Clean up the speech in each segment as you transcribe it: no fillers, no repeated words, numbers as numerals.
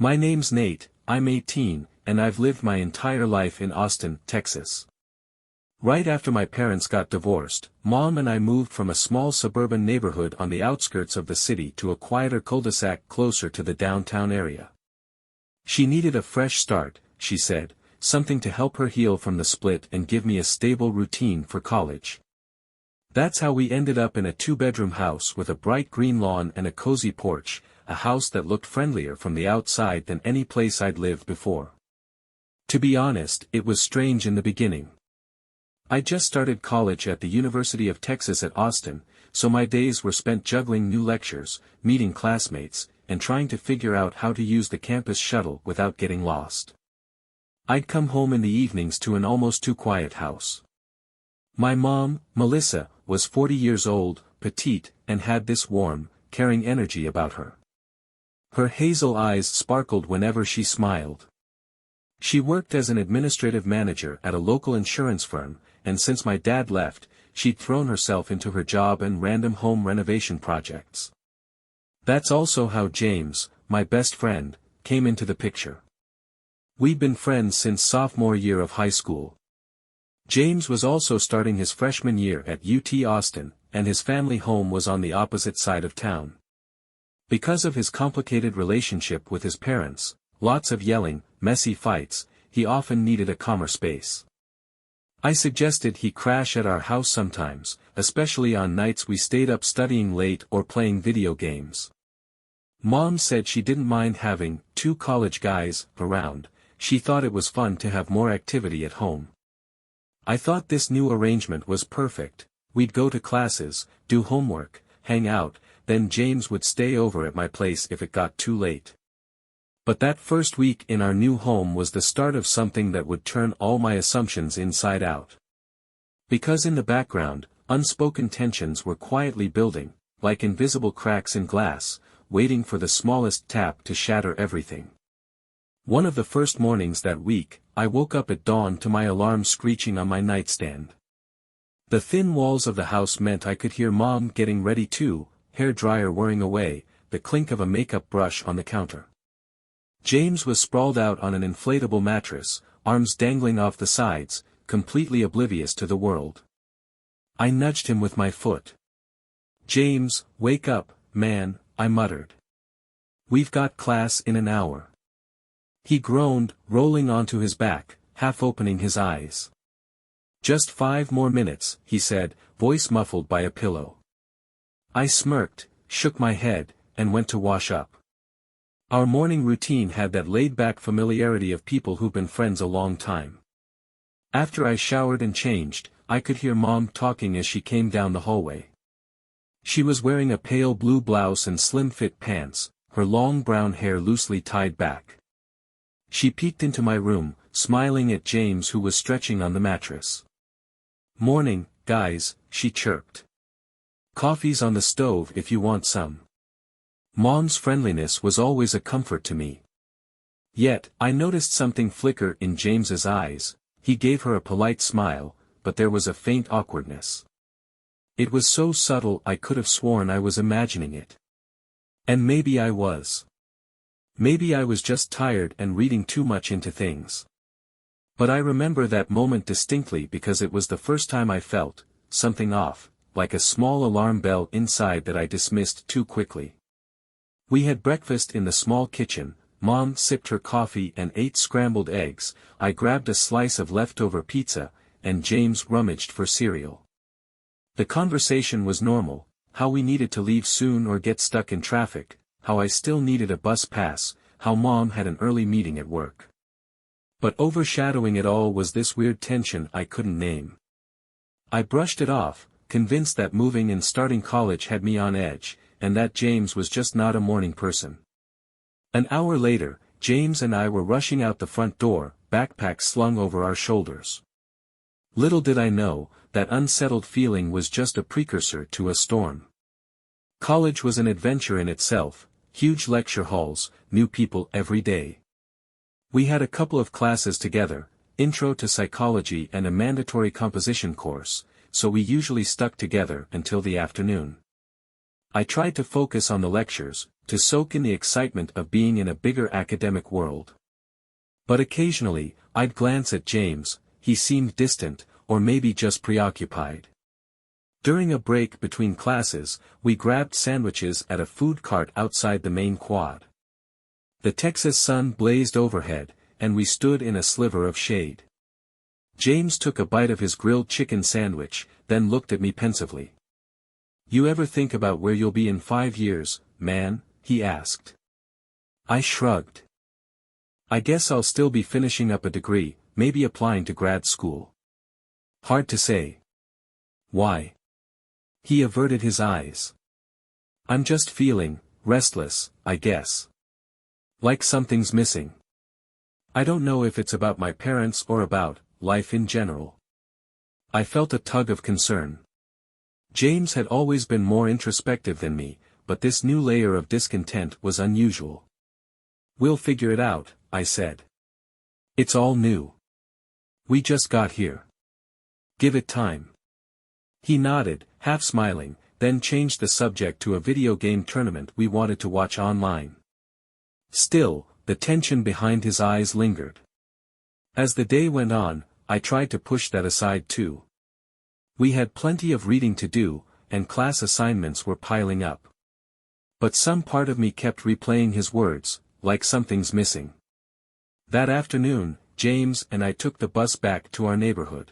My name's Nate, I'm 18, and I've lived my entire life in Austin, Texas. Right after my parents got divorced, Mom and I moved from a small suburban neighborhood on the outskirts of the city to a quieter cul-de-sac closer to the downtown area. She needed a fresh start, she said, something to help her heal from the split and give me a stable routine for college. That's how we ended up in a two-bedroom house with a bright green lawn and a cozy porch, a house that looked friendlier from the outside than any place I'd lived before. To be honest, it was strange in the beginning. I just started college at the University of Texas at Austin, so my days were spent juggling new lectures, meeting classmates, and trying to figure out how to use the campus shuttle without getting lost. I'd come home in the evenings to an almost too quiet house. My mom, Melissa, was 40 years old, petite, and had this warm, caring energy about her. Her hazel eyes sparkled whenever she smiled. She worked as an administrative manager at a local insurance firm, and since my dad left, she'd thrown herself into her job and random home renovation projects. That's also how James, my best friend, came into the picture. We'd been friends since sophomore year of high school. James was also starting his freshman year at UT Austin, and his family home was on the opposite side of town. Because of his complicated relationship with his parents, lots of yelling, messy fights, he often needed a calmer space. I suggested he crash at our house sometimes, especially on nights we stayed up studying late or playing video games. Mom said she didn't mind having two college guys around, she thought it was fun to have more activity at home. I thought this new arrangement was perfect. We'd go to classes, do homework, hang out, then James would stay over at my place if it got too late. But that first week in our new home was the start of something that would turn all my assumptions inside out. Because in the background, unspoken tensions were quietly building, like invisible cracks in glass, waiting for the smallest tap to shatter everything. One of the first mornings that week, I woke up at dawn to my alarm screeching on my nightstand. The thin walls of the house meant I could hear Mom getting ready too, hair dryer whirring away, the clink of a makeup brush on the counter. James was sprawled out on an inflatable mattress, arms dangling off the sides, completely oblivious to the world. I nudged him with my foot. "James, wake up, man," I muttered. "We've got class in an hour." He groaned, rolling onto his back, half opening his eyes. "Just 5 more minutes," he said, voice muffled by a pillow. I smirked, shook my head, and went to wash up. Our morning routine had that laid-back familiarity of people who've been friends a long time. After I showered and changed, I could hear Mom talking as she came down the hallway. She was wearing a pale blue blouse and slim-fit pants, her long brown hair loosely tied back. She peeked into my room, smiling at James who was stretching on the mattress. "Morning, guys," she chirped. "Coffee's on the stove if you want some." Mom's friendliness was always a comfort to me. Yet, I noticed something flicker in James's eyes. He gave her a polite smile, but there was a faint awkwardness. It was so subtle I could have sworn I was imagining it. And maybe I was. Maybe I was just tired and reading too much into things. But I remember that moment distinctly because it was the first time I felt something off, like a small alarm bell inside that I dismissed too quickly. We had breakfast in the small kitchen. Mom sipped her coffee and ate scrambled eggs, I grabbed a slice of leftover pizza, and James rummaged for cereal. The conversation was normal, how we needed to leave soon or get stuck in traffic, how I still needed a bus pass, how Mom had an early meeting at work. But overshadowing it all was this weird tension I couldn't name. I brushed it off, convinced that moving and starting college had me on edge, and that James was just not a morning person. An hour later, James and I were rushing out the front door, backpacks slung over our shoulders. Little did I know, that unsettled feeling was just a precursor to a storm. College was an adventure in itself, huge lecture halls, new people every day. We had a couple of classes together, Intro to Psychology and a mandatory composition course, so we usually stuck together until the afternoon. I tried to focus on the lectures, to soak in the excitement of being in a bigger academic world. But occasionally, I'd glance at James. He seemed distant, or maybe just preoccupied. During a break between classes, we grabbed sandwiches at a food cart outside the main quad. The Texas sun blazed overhead, and we stood in a sliver of shade. James took a bite of his grilled chicken sandwich, then looked at me pensively. "You ever think about where you'll be in 5 years, man?" he asked. I shrugged. "I guess I'll still be finishing up a degree, maybe applying to grad school." "Hard to say." "Why?" He averted his eyes. "I'm just feeling restless, I guess. Like something's missing. I don't know if it's about my parents or about life in general." I felt a tug of concern. James had always been more introspective than me, but this new layer of discontent was unusual. "We'll figure it out," I said. "It's all new. We just got here. Give it time." He nodded, half smiling, then changed the subject to a video game tournament we wanted to watch online. Still, the tension behind his eyes lingered. As the day went on, I tried to push that aside too. We had plenty of reading to do, and class assignments were piling up. But some part of me kept replaying his words, like something's missing. That afternoon, James and I took the bus back to our neighborhood.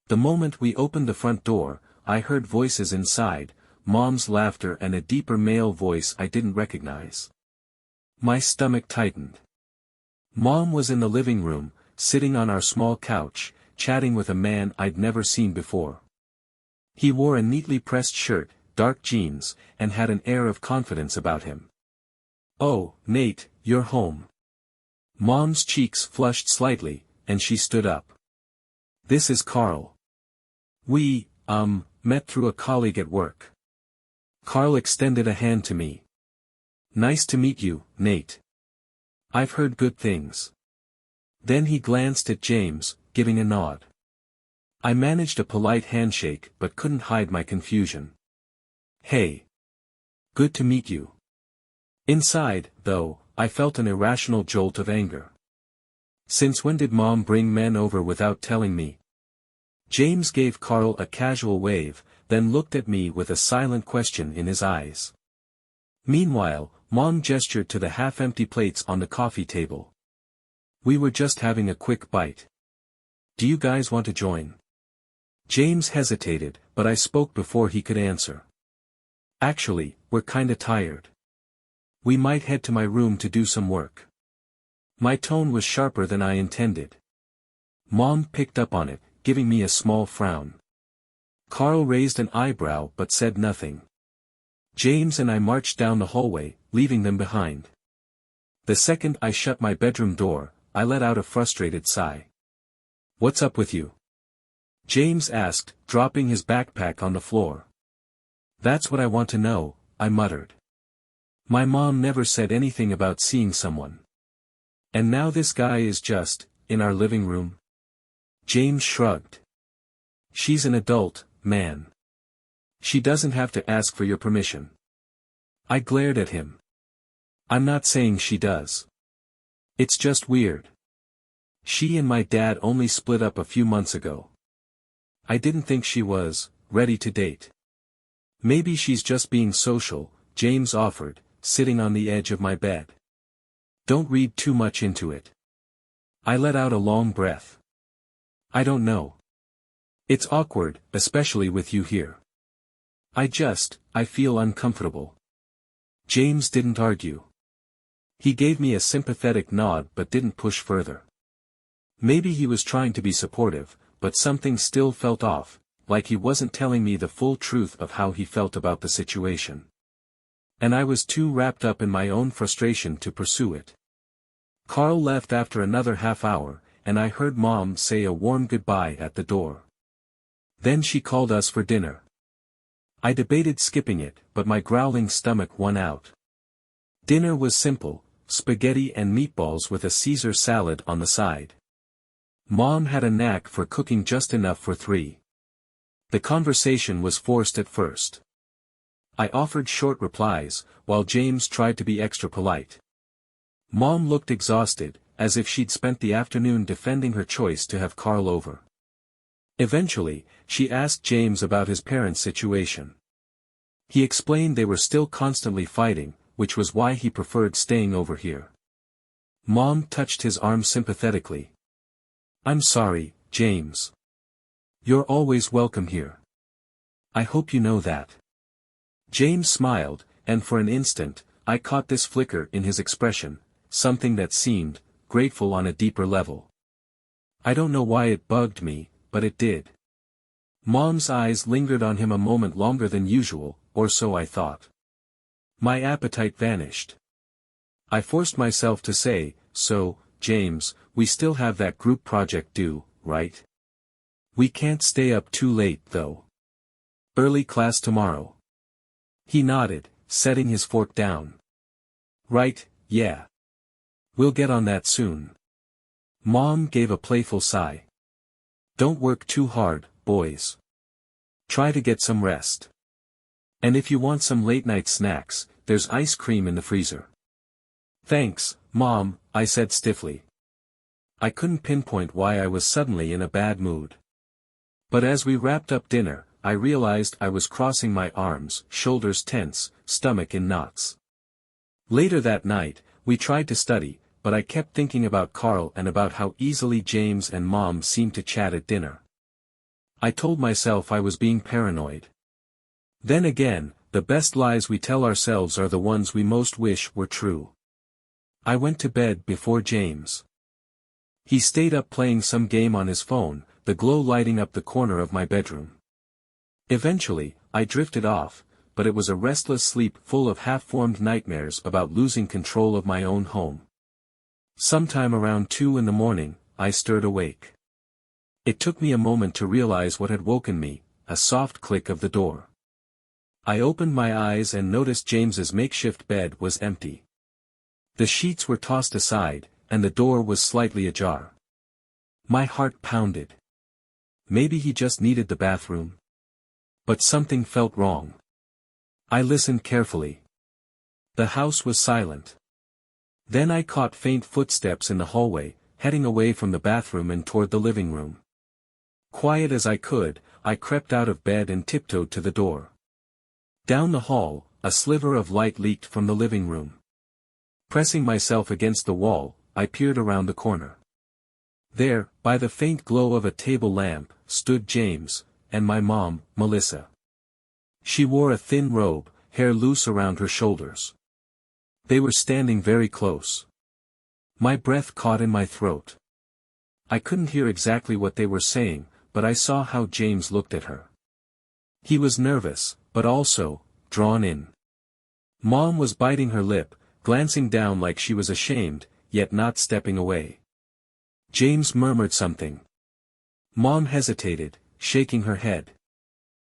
The moment we opened the front door, I heard voices inside, Mom's laughter and a deeper male voice I didn't recognize. My stomach tightened. Mom was in the living room, sitting on our small couch, chatting with a man I'd never seen before. He wore a neatly pressed shirt, dark jeans, and had an air of confidence about him. "Oh, Nate, you're home." Mom's cheeks flushed slightly, and she stood up. "This is Carl. We, met through a colleague at work." Carl extended a hand to me. "Nice to meet you, Nate. I've heard good things." Then he glanced at James, giving a nod. I managed a polite handshake but couldn't hide my confusion. "Hey. Good to meet you." Inside, though, I felt an irrational jolt of anger. Since when did Mom bring men over without telling me? James gave Carl a casual wave, then looked at me with a silent question in his eyes. Meanwhile, Mom gestured to the half-empty plates on the coffee table. "We were just having a quick bite. Do you guys want to join?" James hesitated, but I spoke before he could answer. "Actually, we're kinda tired. We might head to my room to do some work." My tone was sharper than I intended. Mom picked up on it, giving me a small frown. Carl raised an eyebrow but said nothing. James and I marched down the hallway, leaving them behind. The second I shut my bedroom door, I let out a frustrated sigh. "What's up with you?" James asked, dropping his backpack on the floor. "That's what I want to know," I muttered. My mom never said anything about seeing someone. And now this guy is just, in our living room? James shrugged. "She's an adult, man. She doesn't have to ask for your permission." I glared at him. "I'm not saying she does. It's just weird. She and my dad only split up a few months ago. I didn't think she was ready to date." "Maybe she's just being social," James offered, sitting on the edge of my bed. "Don't read too much into it." I let out a long breath. "I don't know. It's awkward, especially with you here. I feel uncomfortable." James didn't argue. He gave me a sympathetic nod but didn't push further. Maybe he was trying to be supportive, but something still felt off, like he wasn't telling me the full truth of how he felt about the situation. And I was too wrapped up in my own frustration to pursue it. Carl left after another half hour, and I heard Mom say a warm goodbye at the door. Then she called us for dinner. I debated skipping it, but my growling stomach won out. Dinner was simple, spaghetti and meatballs with a Caesar salad on the side. Mom had a knack for cooking just enough for 3. The conversation was forced at first. I offered short replies, while James tried to be extra polite. Mom looked exhausted, as if she'd spent the afternoon defending her choice to have Carl over. Eventually, she asked James about his parents' situation. He explained they were still constantly fighting, which was why he preferred staying over here. Mom touched his arm sympathetically. "I'm sorry, James. You're always welcome here. I hope you know that." James smiled, and for an instant, I caught this flicker in his expression, something that seemed grateful on a deeper level. I don't know why it bugged me, but it did. Mom's eyes lingered on him a moment longer than usual, or so I thought. My appetite vanished. I forced myself to say, "So, James, we still have that group project due, right? We can't stay up too late, though. Early class tomorrow." He nodded, setting his fork down. "Right, yeah. We'll get on that soon." Mom gave a playful sigh. "Don't work too hard, boys. Try to get some rest. And if you want some late-night snacks, there's ice cream in the freezer." "Thanks, Mom," I said stiffly. I couldn't pinpoint why I was suddenly in a bad mood. But as we wrapped up dinner, I realized I was crossing my arms, shoulders tense, stomach in knots. Later that night, we tried to study, but I kept thinking about Carl and about how easily James and Mom seemed to chat at dinner. I told myself I was being paranoid. Then again, the best lies we tell ourselves are the ones we most wish were true. I went to bed before James. He stayed up playing some game on his phone, the glow lighting up the corner of my bedroom. Eventually, I drifted off, but it was a restless sleep full of half-formed nightmares about losing control of my own home. Sometime around 2 in the morning, I stirred awake. It took me a moment to realize what had woken me, a soft click of the door. I opened my eyes and noticed James's makeshift bed was empty. The sheets were tossed aside, and the door was slightly ajar. My heart pounded. Maybe he just needed the bathroom. But something felt wrong. I listened carefully. The house was silent. Then I caught faint footsteps in the hallway, heading away from the bathroom and toward the living room. Quiet as I could, I crept out of bed and tiptoed to the door. Down the hall, a sliver of light leaked from the living room. Pressing myself against the wall, I peered around the corner. There, by the faint glow of a table lamp, stood James, and my mom, Melissa. She wore a thin robe, hair loose around her shoulders. They were standing very close. My breath caught in my throat. I couldn't hear exactly what they were saying, but I saw how James looked at her. He was nervous, but also drawn in. Mom was biting her lip, glancing down like she was ashamed, yet not stepping away. James murmured something. Mom hesitated, shaking her head.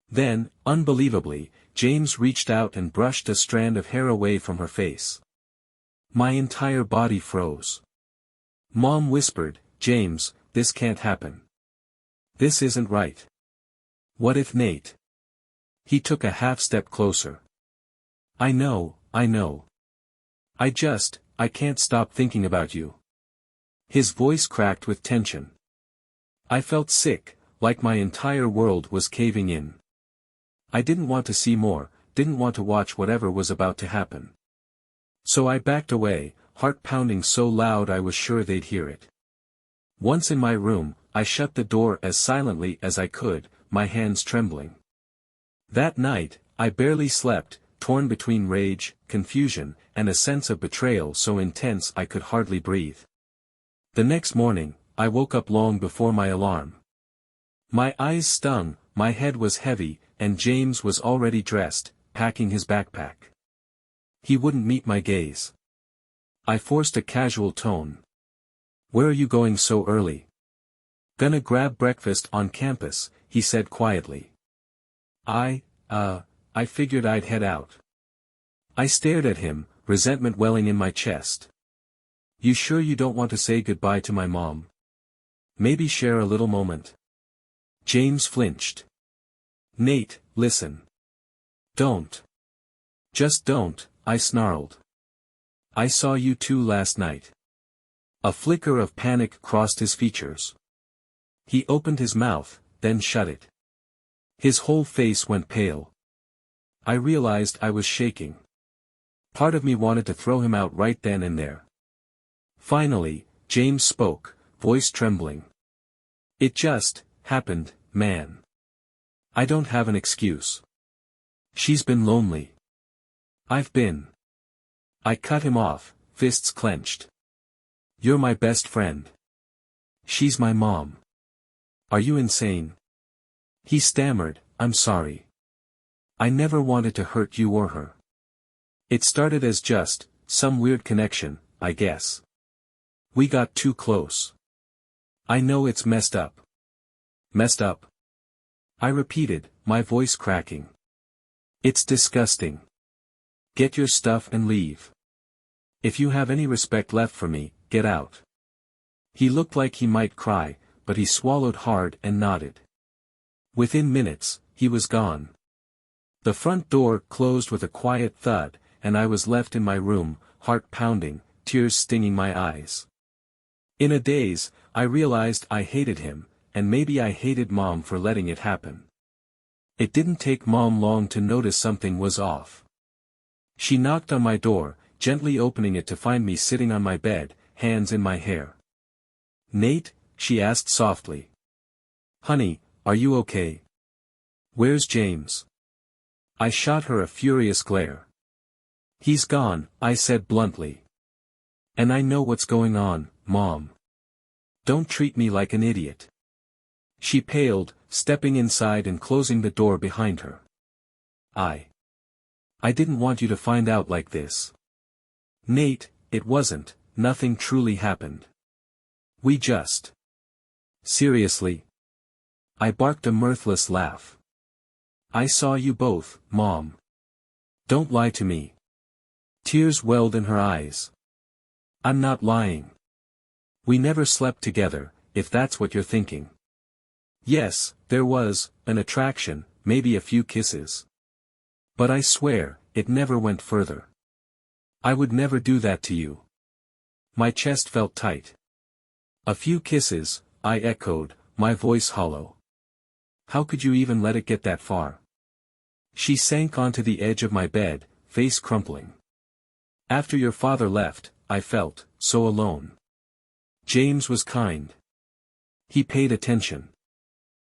Then, unbelievably, James reached out and brushed a strand of hair away from her face. My entire body froze. Mom whispered, "James, this can't happen. This isn't right. What if Nate?" He took a half-step closer. I know. I can't stop thinking about you." His voice cracked with tension. I felt sick, like my entire world was caving in. I didn't want to see more, didn't want to watch whatever was about to happen. So I backed away, heart pounding so loud I was sure they'd hear it. Once in my room, I shut the door as silently as I could, my hands trembling. That night, I barely slept, torn between rage, confusion, and a sense of betrayal so intense I could hardly breathe. The next morning, I woke up long before my alarm. My eyes stung, my head was heavy, and James was already dressed, packing his backpack. He wouldn't meet my gaze. I forced a casual tone. "Where are you going so early?" "Gonna grab breakfast on campus," he said quietly. I figured I'd head out." I stared at him, resentment welling in my chest. "You sure you don't want to say goodbye to my mom? Maybe share a little moment?" James flinched. "Nate, listen. Don't. Just don't, I snarled. I saw you two last night. A flicker of panic crossed his features. He opened his mouth, then shut it. His whole face went pale. I realized I was shaking. Part of me wanted to throw him out right then and there. Finally, James spoke, voice trembling. It just happened, man. I don't have an excuse. She's been lonely. I've been. I cut him off, fists clenched. You're my best friend. She's my mom. Are you insane? He stammered, I'm sorry. I never wanted to hurt you or her. It started as just some weird connection, I guess. We got too close. I know it's messed up. Messed up? I repeated, my voice cracking. It's disgusting. Get your stuff and leave. If you have any respect left for me, get out. He looked like he might cry, but he swallowed hard and nodded. Within minutes, he was gone. The front door closed with a quiet thud, and I was left in my room, heart pounding, tears stinging my eyes. In a daze, I realized I hated him, and maybe I hated Mom for letting it happen. It didn't take Mom long to notice something was off. She knocked on my door, gently opening it to find me sitting on my bed, hands in my hair. Nate, she asked softly. Honey, are you okay? Where's James? I shot her a furious glare. He's gone, I said bluntly. And I know what's going on, Mom. Don't treat me like an idiot. She paled, stepping inside and closing the door behind her. I didn't want you to find out like this. Nate, it wasn't, nothing truly happened. We just. Seriously? I barked a mirthless laugh. I saw you both, Mom. Don't lie to me. Tears welled in her eyes. I'm not lying. We never slept together, if that's what you're thinking. Yes, there was an attraction, maybe a few kisses. But I swear, it never went further. I would never do that to you. My chest felt tight. A few kisses, I echoed, my voice hollow. How could you even let it get that far? She sank onto the edge of my bed, face crumpling. After your father left, I felt so alone. James was kind. He paid attention.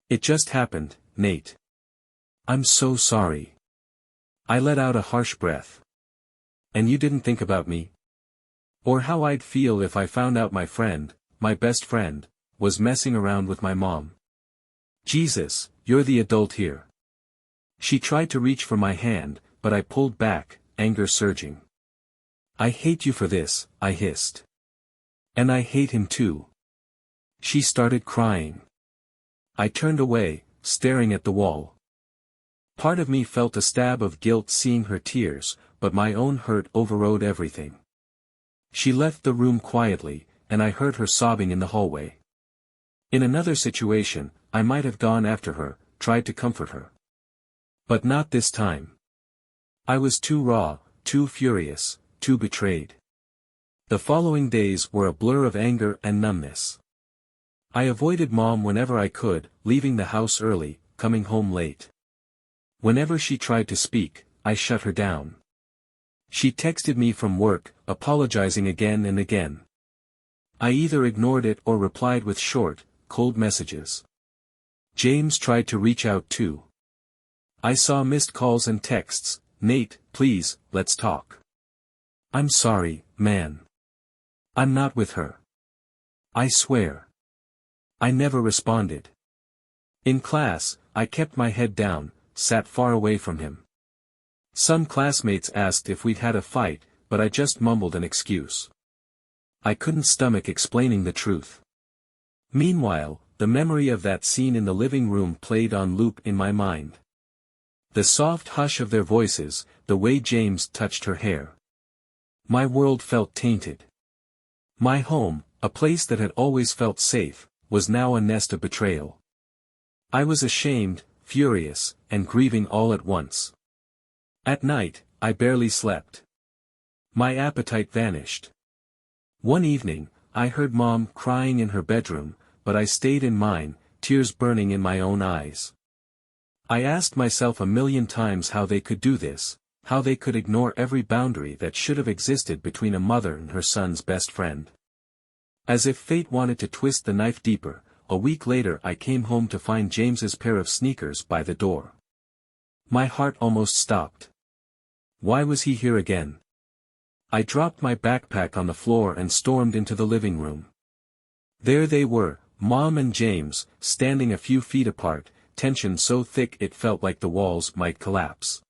It just happened, Nate. I'm so sorry. I let out a harsh breath. And you didn't think about me? Or how I'd feel if I found out my friend, my best friend, was messing around with my mom. Jesus, you're the adult here. She tried to reach for my hand, but I pulled back, anger surging. I hate you for this, I hissed. And I hate him too. She started crying. I turned away, staring at the wall. Part of me felt a stab of guilt seeing her tears, but my own hurt overrode everything. She left the room quietly, and I heard her sobbing in the hallway. In another situation, I might have gone after her, tried to comfort her. But not this time. I was too raw, too furious, too betrayed. The following days were a blur of anger and numbness. I avoided Mom whenever I could, leaving the house early, coming home late. Whenever she tried to speak, I shut her down. She texted me from work, apologizing again and again. I either ignored it or replied with short, cold messages. James tried to reach out too. I saw missed calls and texts, Nate, please, let's talk. I'm sorry, man. I'm not with her. I swear. I never responded. In class, I kept my head down, sat far away from him. Some classmates asked if we'd had a fight, but I just mumbled an excuse. I couldn't stomach explaining the truth. Meanwhile, the memory of that scene in the living room played on loop in my mind. The soft hush of their voices, the way James touched her hair. My world felt tainted. My home, a place that had always felt safe, was now a nest of betrayal. I was ashamed, furious, and grieving all at once. At night, I barely slept. My appetite vanished. One evening, I heard Mom crying in her bedroom, but I stayed in mine, tears burning in my own eyes. I asked myself a million times how they could do this, how they could ignore every boundary that should have existed between a mother and her son's best friend. As if fate wanted to twist the knife deeper, a week later I came home to find James's pair of sneakers by the door. My heart almost stopped. Why was he here again? I dropped my backpack on the floor and stormed into the living room. There they were, Mom and James, standing a few feet apart, tension so thick it felt like the walls might collapse.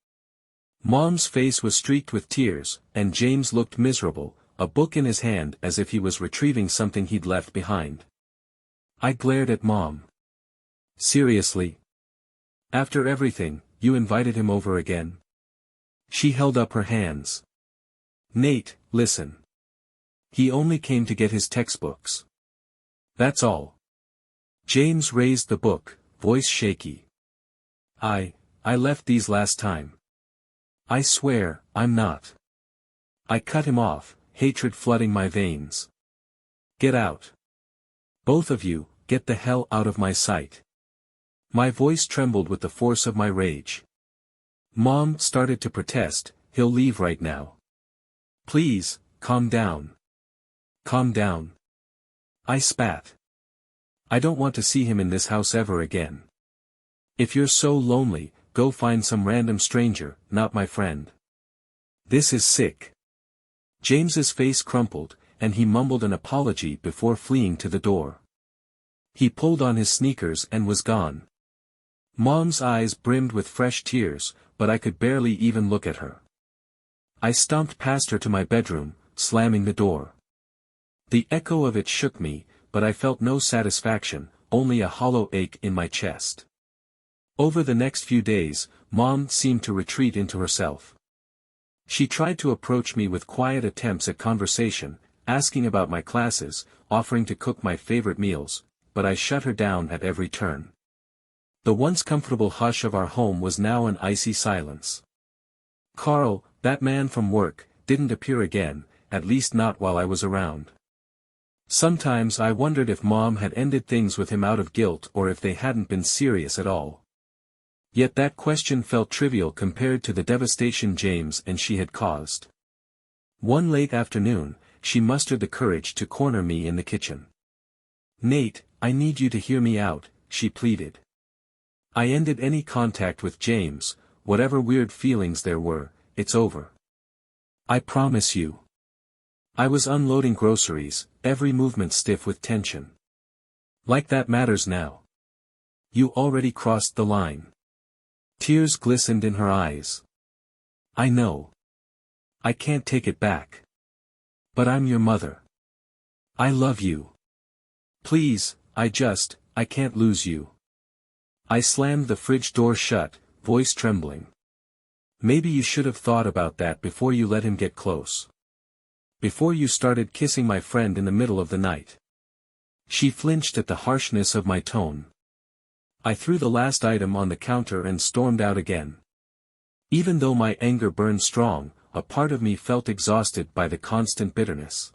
Mom's face was streaked with tears, and James looked miserable, a book in his hand as if he was retrieving something he'd left behind. I glared at Mom. Seriously? After everything, you invited him over again? She held up her hands. Nate, listen. He only came to get his textbooks. That's all. James raised the book, voice shaky. I left these last time. I swear, I'm not. I cut him off, hatred flooding my veins. Get out. Both of you, get the hell out of my sight. My voice trembled with the force of my rage. Mom started to protest, he'll leave right now. Please, calm down. Calm down. I spat. I don't want to see him in this house ever again. If you're so lonely, go find some random stranger, not my friend. This is sick. James's face crumpled, and he mumbled an apology before fleeing to the door. He pulled on his sneakers and was gone. Mom's eyes brimmed with fresh tears, but I could barely even look at her. I stomped past her to my bedroom, slamming the door. The echo of it shook me, but I felt no satisfaction, only a hollow ache in my chest. Over the next few days, Mom seemed to retreat into herself. She tried to approach me with quiet attempts at conversation, asking about my classes, offering to cook my favorite meals, but I shut her down at every turn. The once comfortable hush of our home was now an icy silence. Carl, that man from work, didn't appear again, at least not while I was around. Sometimes I wondered if Mom had ended things with him out of guilt or if they hadn't been serious at all. Yet that question felt trivial compared to the devastation James and she had caused. One late afternoon, she mustered the courage to corner me in the kitchen. Nate, I need you to hear me out, she pleaded. I ended any contact with James, whatever weird feelings there were, it's over. I promise you. I was unloading groceries, every movement stiff with tension. Like that matters now. You already crossed the line. Tears glistened in her eyes. I know. I can't take it back. But I'm your mother. I love you. Please, I can't lose you. I slammed the fridge door shut, voice trembling. Maybe you should have thought about that before you let him get close. Before you started kissing my friend in the middle of the night. She flinched at the harshness of my tone. I threw the last item on the counter and stormed out again. Even though my anger burned strong, a part of me felt exhausted by the constant bitterness.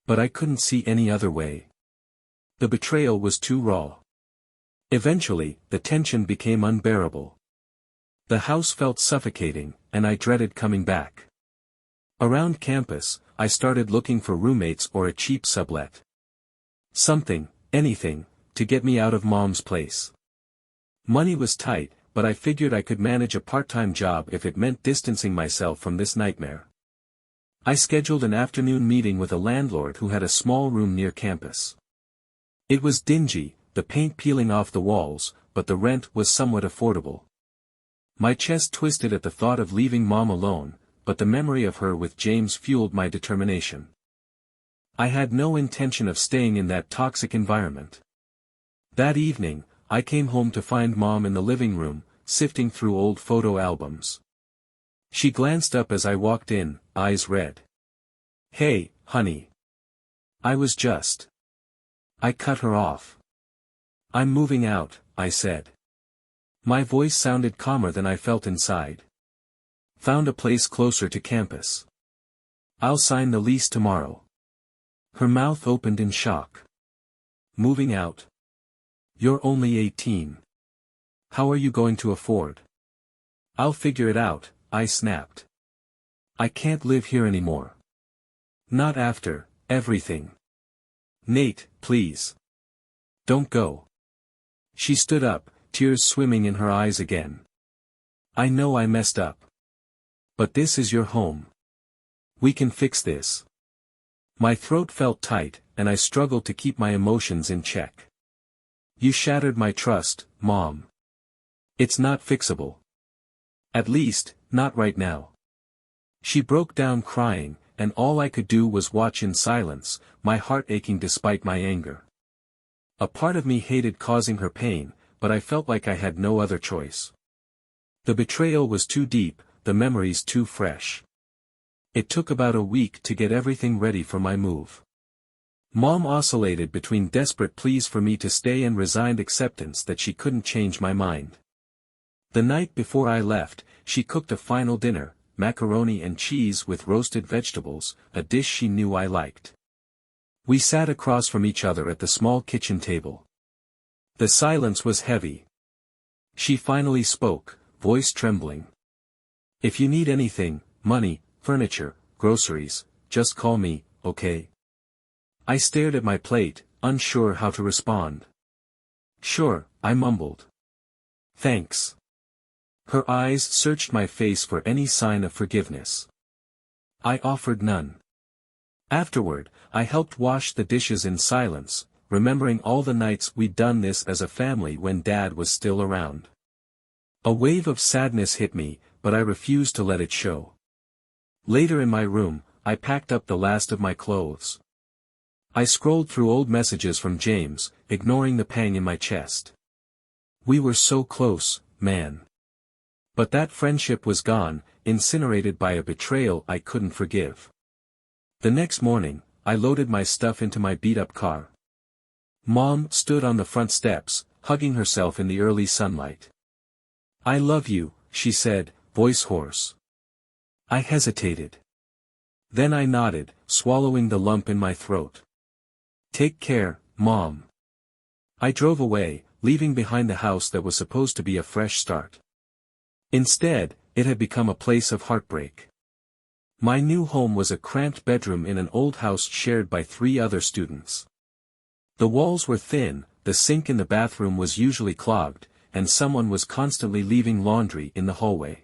But I couldn't see any other way. The betrayal was too raw. Eventually, the tension became unbearable. The house felt suffocating, and I dreaded coming back. Around campus, I started looking for roommates or a cheap sublet. Something, anything, to get me out of Mom's place. Money was tight, but I figured I could manage a part-time job if it meant distancing myself from this nightmare. I scheduled an afternoon meeting with a landlord who had a small room near campus. It was dingy, the paint peeling off the walls, but the rent was somewhat affordable. My chest twisted at the thought of leaving Mom alone, but the memory of her with James fueled my determination. I had no intention of staying in that toxic environment. That evening, I came home to find Mom in the living room, sifting through old photo albums. She glanced up as I walked in, eyes red. Hey, honey. I cut her off. I'm moving out, I said. My voice sounded calmer than I felt inside. Found a place closer to campus. I'll sign the lease tomorrow. Her mouth opened in shock. Moving out? You're only 18. How are you going to afford? I'll figure it out, I snapped. I can't live here anymore. Not after everything. Nate, please. Don't go. She stood up, tears swimming in her eyes again. I know I messed up. But this is your home. We can fix this. My throat felt tight, and I struggled to keep my emotions in check. You shattered my trust, Mom. It's not fixable. At least, not right now. She broke down crying, and all I could do was watch in silence, my heart aching despite my anger. A part of me hated causing her pain, but I felt like I had no other choice. The betrayal was too deep, the memories too fresh. It took about a week to get everything ready for my move. Mom oscillated between desperate pleas for me to stay and resigned acceptance that she couldn't change my mind. The night before I left, she cooked a final dinner, macaroni and cheese with roasted vegetables, a dish she knew I liked. We sat across from each other at the small kitchen table. The silence was heavy. She finally spoke, voice trembling. If you need anything, money, furniture, groceries, just call me, okay? I stared at my plate, unsure how to respond. Sure, I mumbled. Thanks. Her eyes searched my face for any sign of forgiveness. I offered none. Afterward, I helped wash the dishes in silence, remembering all the nights we'd done this as a family when Dad was still around. A wave of sadness hit me, but I refused to let it show. Later in my room, I packed up the last of my clothes. I scrolled through old messages from James, ignoring the pang in my chest. We were so close, man. But that friendship was gone, incinerated by a betrayal I couldn't forgive. The next morning, I loaded my stuff into my beat-up car. Mom stood on the front steps, hugging herself in the early sunlight. I love you, she said, voice hoarse. I hesitated. Then I nodded, swallowing the lump in my throat. Take care, Mom. I drove away, leaving behind the house that was supposed to be a fresh start. Instead, it had become a place of heartbreak. My new home was a cramped bedroom in an old house shared by 3 other students. The walls were thin, the sink in the bathroom was usually clogged, and someone was constantly leaving laundry in the hallway.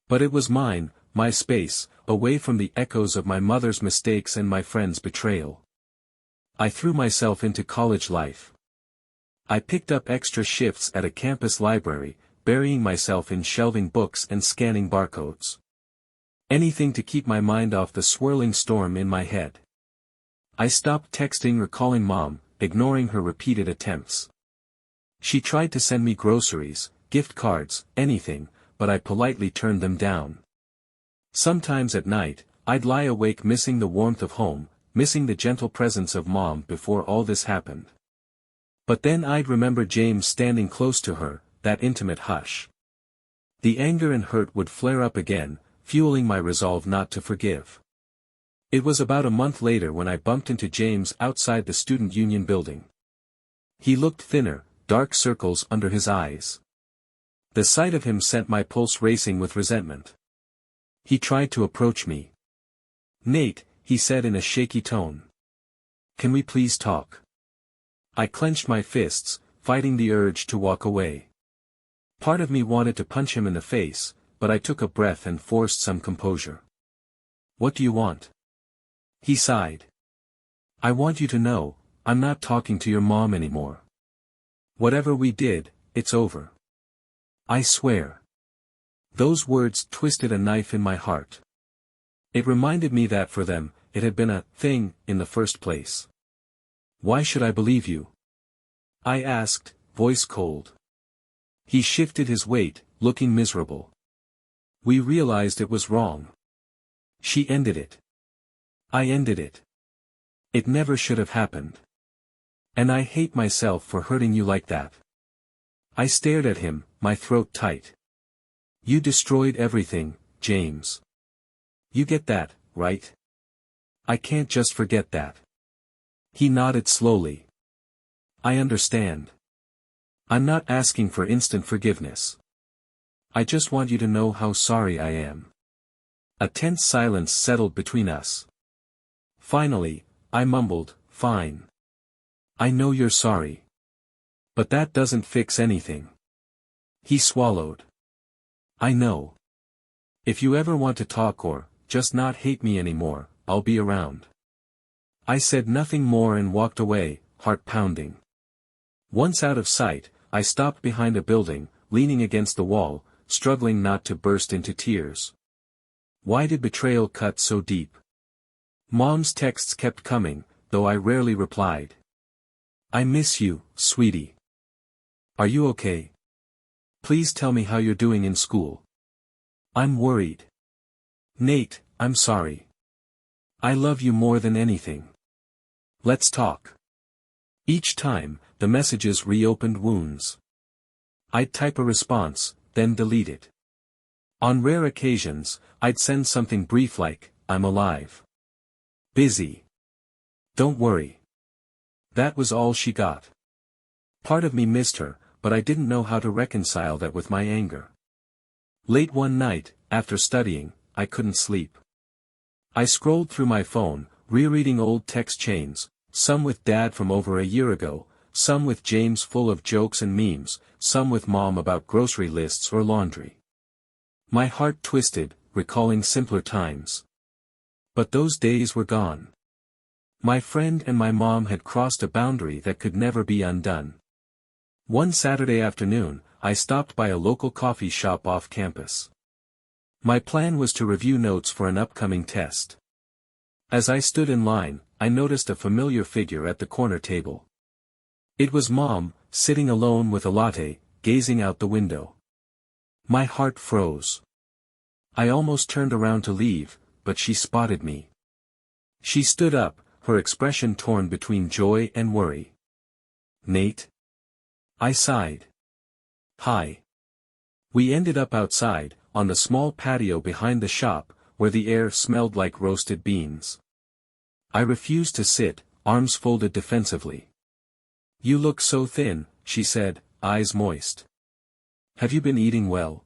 But it was mine, my space, away from the echoes of my mother's mistakes and my friend's betrayal. I threw myself into college life. I picked up extra shifts at a campus library, burying myself in shelving books and scanning barcodes. Anything to keep my mind off the swirling storm in my head. I stopped texting or calling Mom, ignoring her repeated attempts. She tried to send me groceries, gift cards, anything, but I politely turned them down. Sometimes at night, I'd lie awake missing the warmth of home, missing the gentle presence of Mom before all this happened. But then I'd remember James standing close to her, that intimate hush. The anger and hurt would flare up again, fueling my resolve not to forgive. It was about a month later when I bumped into James outside the student union building. He looked thinner, dark circles under his eyes. The sight of him sent my pulse racing with resentment. He tried to approach me. Nate, he said in a shaky tone. Can we please talk? I clenched my fists, fighting the urge to walk away. Part of me wanted to punch him in the face, but I took a breath and forced some composure. What do you want? He sighed. I want you to know, I'm not talking to your mom anymore. Whatever we did, it's over. I swear. Those words twisted a knife in my heart. It reminded me that for them, it had been a thing in the first place. Why should I believe you? I asked, voice cold. He shifted his weight, looking miserable. We realized it was wrong. She ended it. I ended it. It never should have happened. And I hate myself for hurting you like that. I stared at him, my throat tight. You destroyed everything, James. You get that, right? I can't just forget that. He nodded slowly. I understand. I'm not asking for instant forgiveness. I just want you to know how sorry I am. A tense silence settled between us. Finally, I mumbled, fine. I know you're sorry. But that doesn't fix anything. He swallowed. I know. If you ever want to talk or just not hate me anymore, I'll be around. I said nothing more and walked away, heart pounding. Once out of sight, I stopped behind a building, leaning against the wall, struggling not to burst into tears. Why did betrayal cut so deep? Mom's texts kept coming, though I rarely replied. I miss you, sweetie. Are you okay? Please tell me how you're doing in school. I'm worried. Nate, I'm sorry. I love you more than anything. Let's talk. Each time, the messages reopened wounds. I'd type a response, then delete it. On rare occasions, I'd send something brief like, I'm alive. Busy. Don't worry. That was all she got. Part of me missed her, but I didn't know how to reconcile that with my anger. Late one night, after studying, I couldn't sleep. I scrolled through my phone, rereading old text chains, some with Dad from over a year ago, some with James full of jokes and memes, some with Mom about grocery lists or laundry. My heart twisted, recalling simpler times. But those days were gone. My friend and my mom had crossed a boundary that could never be undone. One Saturday afternoon, I stopped by a local coffee shop off campus. My plan was to review notes for an upcoming test. As I stood in line, I noticed a familiar figure at the corner table. It was Mom, sitting alone with a latte, gazing out the window. My heart froze. I almost turned around to leave, but she spotted me. She stood up, her expression torn between joy and worry. Nate? I sighed. Hi. We ended up outside, on the small patio behind the shop, where the air smelled like roasted beans. I refused to sit, arms folded defensively. You look so thin, she said, eyes moist. Have you been eating well?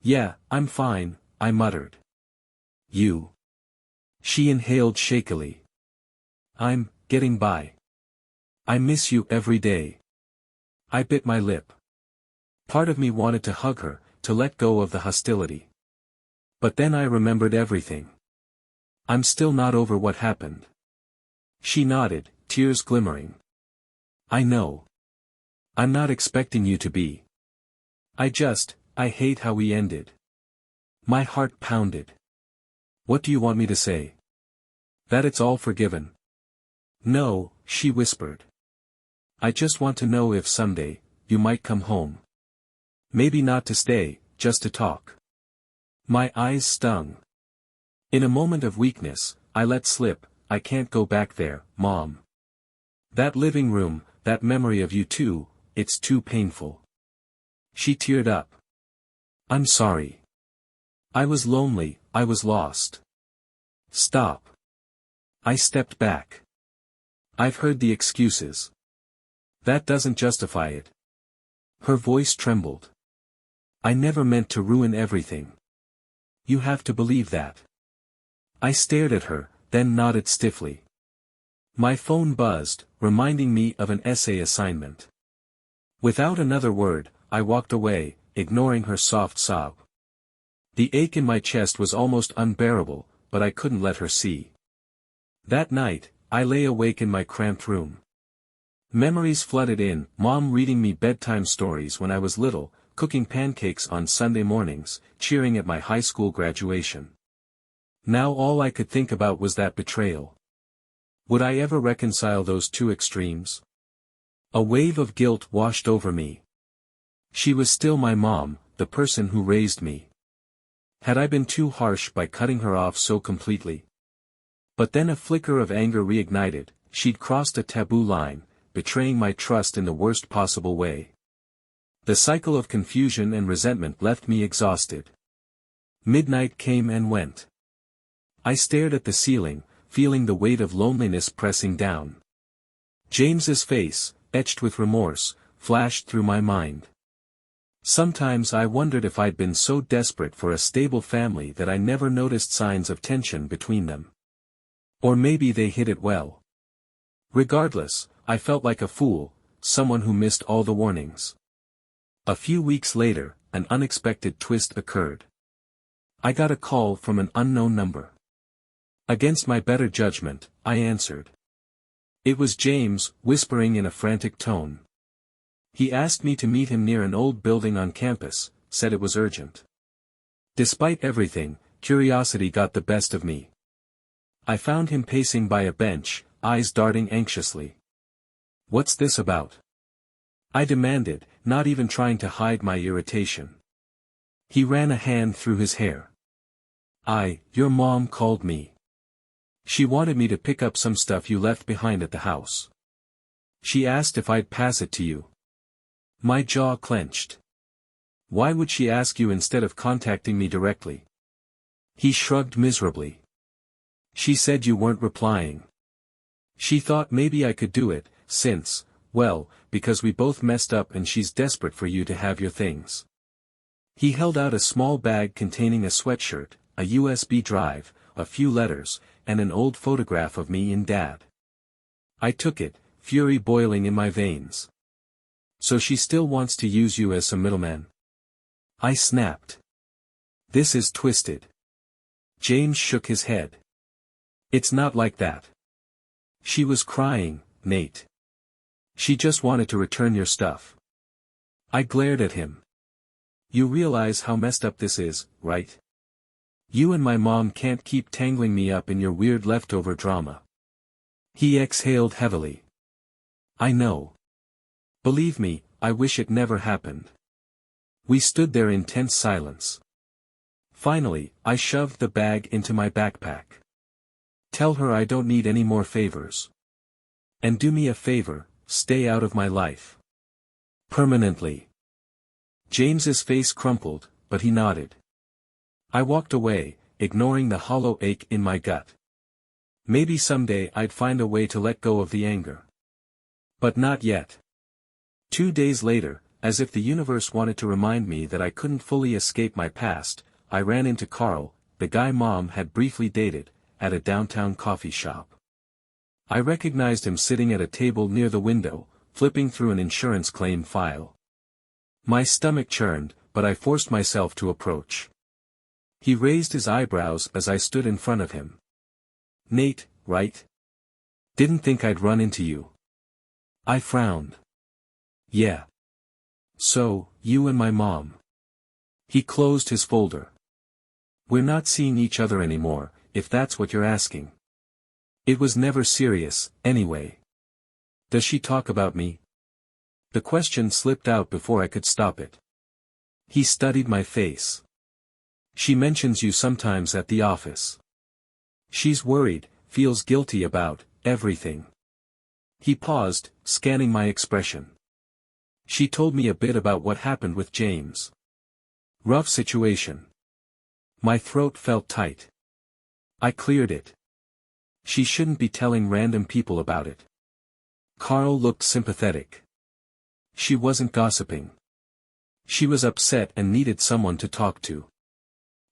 Yeah, I'm fine, I muttered. You? She inhaled shakily. I'm getting by. I miss you every day. I bit my lip. Part of me wanted to hug her, to let go of the hostility. But then I remembered everything. I'm still not over what happened. She nodded, tears glimmering. I know. I'm not expecting you to be. I hate how we ended. My heart pounded. What do you want me to say? That it's all forgiven? No, she whispered. I just want to know if someday, you might come home. Maybe not to stay, just to talk. My eyes stung. In a moment of weakness, I let slip, I can't go back there, Mom. That living room, that memory of you too, it's too painful. She teared up. I'm sorry. I was lonely, I was lost. Stop. I stepped back. I've heard the excuses. That doesn't justify it. Her voice trembled. I never meant to ruin everything. You have to believe that. I stared at her, then nodded stiffly. My phone buzzed, reminding me of an essay assignment. Without another word, I walked away, ignoring her soft sob. The ache in my chest was almost unbearable, but I couldn't let her see. That night, I lay awake in my cramped room. Memories flooded in, Mom reading me bedtime stories when I was little, cooking pancakes on Sunday mornings, cheering at my high school graduation. Now all I could think about was that betrayal. Would I ever reconcile those two extremes? A wave of guilt washed over me. She was still my mom, the person who raised me. Had I been too harsh by cutting her off so completely? But then a flicker of anger reignited, she'd crossed a taboo line, betraying my trust in the worst possible way. The cycle of confusion and resentment left me exhausted. Midnight came and went. I stared at the ceiling, feeling the weight of loneliness pressing down. James's face, etched with remorse, flashed through my mind. Sometimes I wondered if I'd been so desperate for a stable family that I never noticed signs of tension between them. Or maybe they hid it well. Regardless, I felt like a fool, someone who missed all the warnings. A few weeks later, an unexpected twist occurred. I got a call from an unknown number. Against my better judgment, I answered. It was James, whispering in a frantic tone. He asked me to meet him near an old building on campus, said it was urgent. Despite everything, curiosity got the best of me. I found him pacing by a bench, eyes darting anxiously. "What's this about?" I demanded, not even trying to hide my irritation. He ran a hand through his hair. Your mom called me. She wanted me to pick up some stuff you left behind at the house. She asked if I'd pass it to you." My jaw clenched. Why would she ask you instead of contacting me directly? He shrugged miserably. "She said you weren't replying. She thought maybe I could do it, because we both messed up and she's desperate for you to have your things." He held out a small bag containing a sweatshirt, a USB drive, a few letters, and an old photograph of me and Dad. I took it, fury boiling in my veins. "So she still wants to use you as some middleman?" I snapped. "This is twisted." James shook his head. "It's not like that. She was crying, Nate. She just wanted to return your stuff." I glared at him. "You realize how messed up this is, right? You and my mom can't keep tangling me up in your weird leftover drama." He exhaled heavily. "I know. Believe me, I wish it never happened." We stood there in tense silence. Finally, I shoved the bag into my backpack. "Tell her I don't need any more favors. And do me a favor, stay out of my life. Permanently." James's face crumpled, but he nodded. I walked away, ignoring the hollow ache in my gut. Maybe someday I'd find a way to let go of the anger. But not yet. 2 days later, as if the universe wanted to remind me that I couldn't fully escape my past, I ran into Carl, the guy Mom had briefly dated, at a downtown coffee shop. I recognized him sitting at a table near the window, flipping through an insurance claim file. My stomach churned, but I forced myself to approach. He raised his eyebrows as I stood in front of him. "Nate, right? Didn't think I'd run into you." I frowned. "Yeah. So, you and my mom." He closed his folder. "We're not seeing each other anymore, if that's what you're asking. It was never serious, anyway." "Does she talk about me?" The question slipped out before I could stop it. He studied my face. "She mentions you sometimes at the office. She's worried, feels guilty about everything." He paused, scanning my expression. "She told me a bit about what happened with James. Rough situation." My throat felt tight. I cleared it. "She shouldn't be telling random people about it." Carl looked sympathetic. "She wasn't gossiping. She was upset and needed someone to talk to.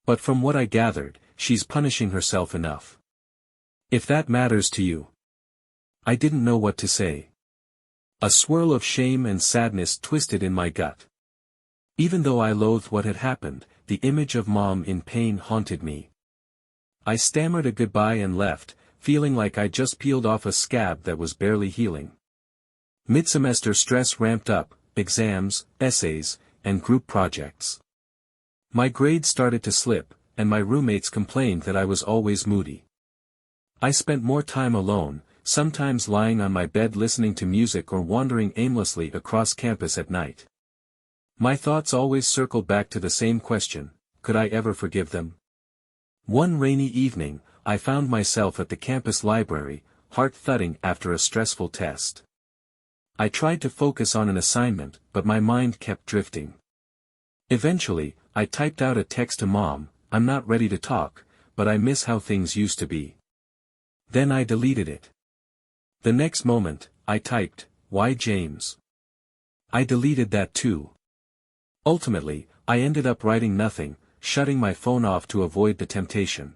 But from what I gathered, she's punishing herself enough. If that matters to you." I didn't know what to say. A swirl of shame and sadness twisted in my gut. Even though I loathed what had happened, the image of Mom in pain haunted me. I stammered a goodbye and left, feeling like I'd just peeled off a scab that was barely healing. Mid-semester stress ramped up, exams, essays, and group projects. My grades started to slip, and my roommates complained that I was always moody. I spent more time alone, sometimes lying on my bed listening to music or wandering aimlessly across campus at night. My thoughts always circled back to the same question: could I ever forgive them? One rainy evening, I found myself at the campus library, heart thudding after a stressful test. I tried to focus on an assignment, but my mind kept drifting. Eventually, I typed out a text to Mom, I'm not ready to talk, but I miss how things used to be. Then I deleted it. The next moment, I typed, "Why James?" I deleted that too. Ultimately, I ended up writing nothing, shutting my phone off to avoid the temptation.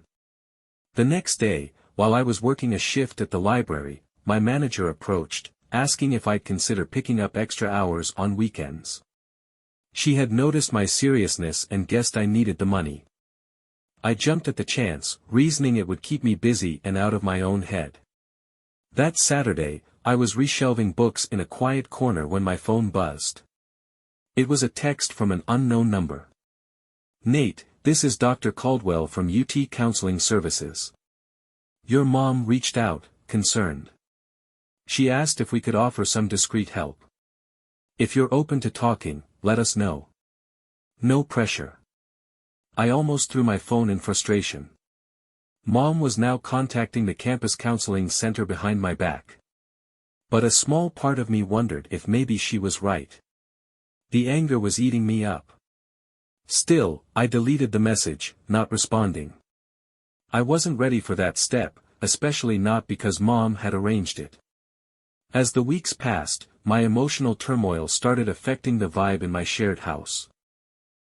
The next day, while I was working a shift at the library, my manager approached, asking if I'd consider picking up extra hours on weekends. She had noticed my seriousness and guessed I needed the money. I jumped at the chance, reasoning it would keep me busy and out of my own head. That Saturday, I was reshelving books in a quiet corner when my phone buzzed. It was a text from an unknown number. "Nate, this is Dr. Caldwell from UT Counseling Services. Your mom reached out, concerned. She asked if we could offer some discreet help. If you're open to talking, let us know. No pressure." I almost threw my phone in frustration. Mom was now contacting the campus counseling center behind my back. But a small part of me wondered if maybe she was right. The anger was eating me up. Still, I deleted the message, not responding. I wasn't ready for that step, especially not because Mom had arranged it. As the weeks passed, my emotional turmoil started affecting the vibe in my shared house.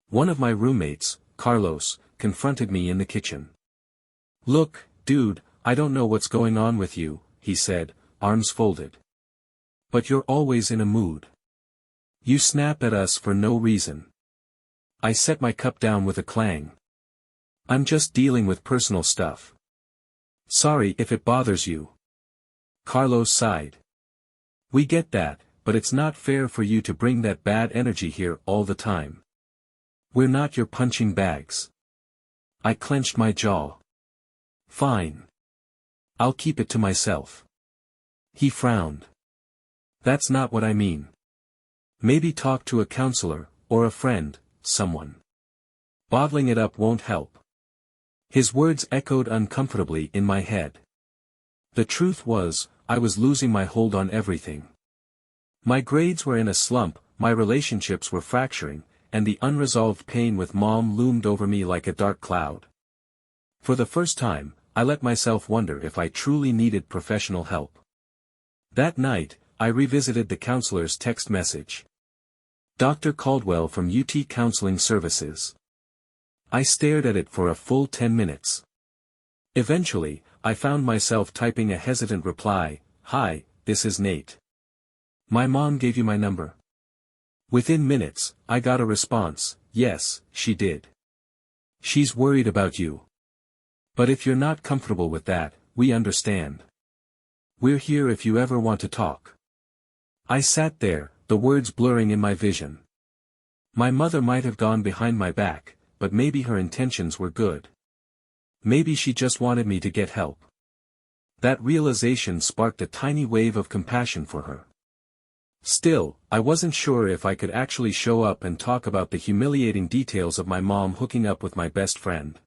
One of my roommates, Carlos, confronted me in the kitchen. "Look, dude, I don't know what's going on with you," he said, arms folded. "But you're always in a mood. You snap at us for no reason." I set my cup down with a clang. "I'm just dealing with personal stuff. Sorry if it bothers you." Carlos sighed. "We get that, but it's not fair for you to bring that bad energy here all the time. We're not your punching bags." I clenched my jaw. "Fine. I'll keep it to myself." He frowned. "That's not what I mean. Maybe talk to a counselor, or a friend, someone. Bottling it up won't help." His words echoed uncomfortably in my head. The truth was, I was losing my hold on everything. My grades were in a slump, my relationships were fracturing, and the unresolved pain with Mom loomed over me like a dark cloud. For the first time, I let myself wonder if I truly needed professional help. That night, I revisited the counselor's text message. "Dr. Caldwell from UT Counseling Services." I stared at it for a full 10 minutes. Eventually, I found myself typing a hesitant reply, "Hi, this is Nate. My mom gave you my number." Within minutes, I got a response, "Yes, she did. She's worried about you. But if you're not comfortable with that, we understand. We're here if you ever want to talk." I sat there, the words blurring in my vision. My mother might have gone behind my back, but maybe her intentions were good. Maybe she just wanted me to get help. That realization sparked a tiny wave of compassion for her. Still, I wasn't sure if I could actually show up and talk about the humiliating details of my mom hooking up with my best friend.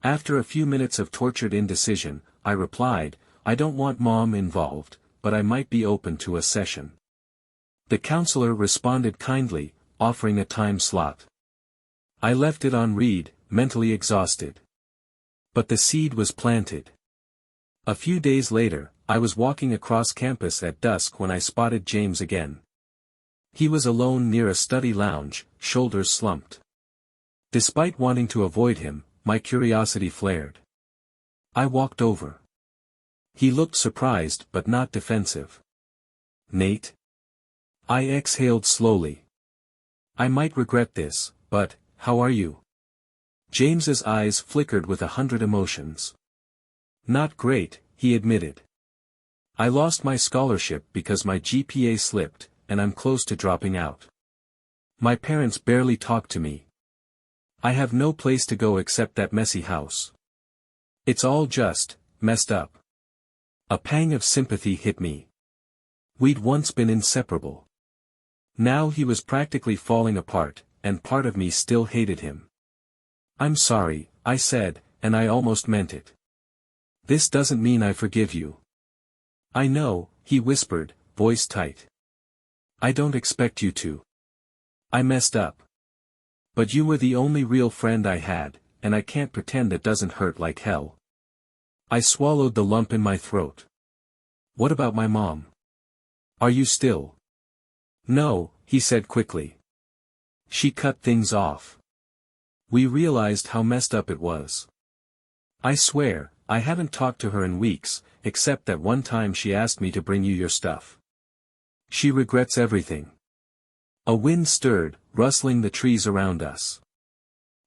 After a few minutes of tortured indecision, I replied, "I don't want Mom involved, but I might be open to a session." The counselor responded kindly, offering a time slot. I left it on read, mentally exhausted. But the seed was planted. A few days later, I was walking across campus at dusk when I spotted James again. He was alone near a study lounge, shoulders slumped. Despite wanting to avoid him, my curiosity flared. I walked over. He looked surprised but not defensive. "Nate?" I exhaled slowly. "I might regret this, but, how are you?" James's eyes flickered with 100 emotions. "Not great," he admitted. "I lost my scholarship because my GPA slipped, and I'm close to dropping out. My parents barely talk to me. I have no place to go except that messy house. It's all just, messed up." A pang of sympathy hit me. We'd once been inseparable. Now he was practically falling apart, and part of me still hated him. "I'm sorry," I said, and I almost meant it. "This doesn't mean I forgive you." "I know," he whispered, voice tight. "I don't expect you to. I messed up. But you were the only real friend I had, and I can't pretend it doesn't hurt like hell. I swallowed the lump in my throat. What about my mom? Are you still? No, he said quickly. She cut things off. We realized how messed up it was. I swear, I haven't talked to her in weeks, except that one time she asked me to bring you your stuff. She regrets everything. A wind stirred, rustling the trees around us.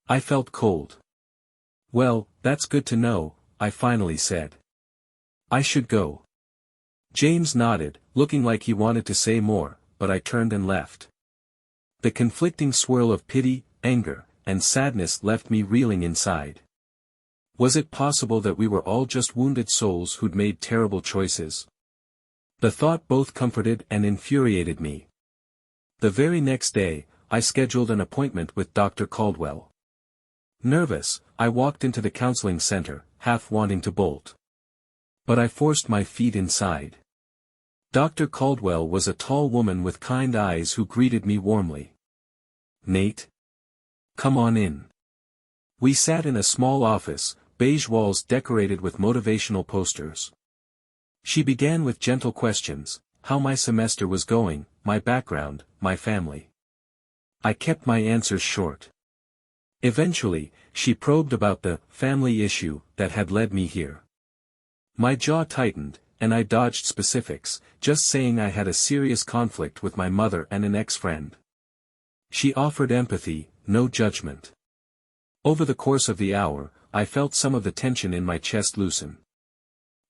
I felt cold. Well, that's good to know, I finally said. I should go. James nodded, looking like he wanted to say more, but I turned and left. The conflicting swirl of pity, anger, and sadness left me reeling inside. Was it possible that we were all just wounded souls who'd made terrible choices? The thought both comforted and infuriated me. The very next day, I scheduled an appointment with Dr. Caldwell. Nervous, I walked into the counseling center, half wanting to bolt. But I forced my feet inside. Dr. Caldwell was a tall woman with kind eyes who greeted me warmly. Nate? Come on in. We sat in a small office, beige walls decorated with motivational posters. She began with gentle questions, how my semester was going, my background, my family. I kept my answers short. Eventually, she probed about the family issue that had led me here. My jaw tightened, and I dodged specifics, just saying I had a serious conflict with my mother and an ex-friend. She offered empathy, no judgment. Over the course of the hour, I felt some of the tension in my chest loosen.